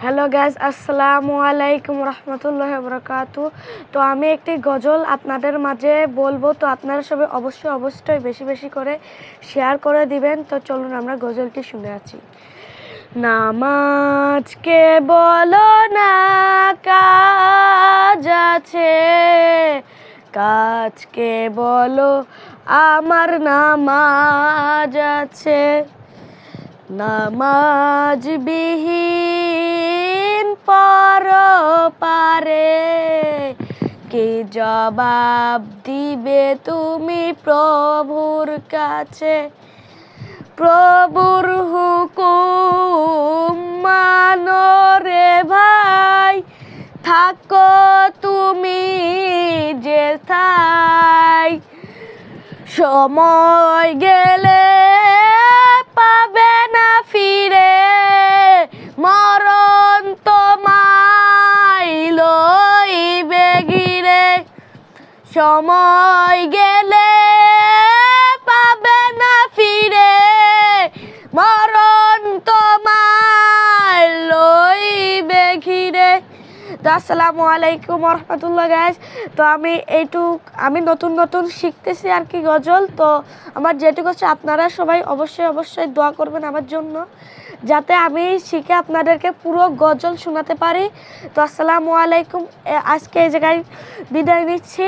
Hello guys, আসসালামু আলাইকুম রহমতুল্লাহি ওয়া বারাকাতুহু। তো আমি একটি গজল আপনাদের মাঝে বলবো, তো আপনারা সবাই অবশ্যই বেশি বেশি করে শেয়ার করে দিবেন। তো চলুন আমরা গজলটি শুনে আছি। নামাজকে বলো না কাজ আছে, কাজকে বলো আমার নামাজ আছে। নামাজ বিহীন পরপারে কি জবাব দিবে তুমি প্রভুর কাছে? প্রভুর হুকুম মানো রে ভাই, থাকো তুমি যেথায়। সময় গেলে পাবে না ফিরে, মরণ তোমায় লইবে ঘিরে। সময় গেলে পাবে না ফিরে, মরণ তোমায় লইবে ঘিরে। তো আসসালামু আলাইকুম রহমতুল্লাহ গাইজ। তো আমি নতুন শিখতেছি আর কি গজল। তো আমার যেটুকু হচ্ছে আপনারা সবাই অবশ্যই দোয়া করবেন আমার জন্য, যাতে আমি শিখে আপনাদেরকে পুরো গজল শোনাতে পারি। তো আসসালামু আলাইকুম, আজকে এই জায়গায় বিদায় নিচ্ছি।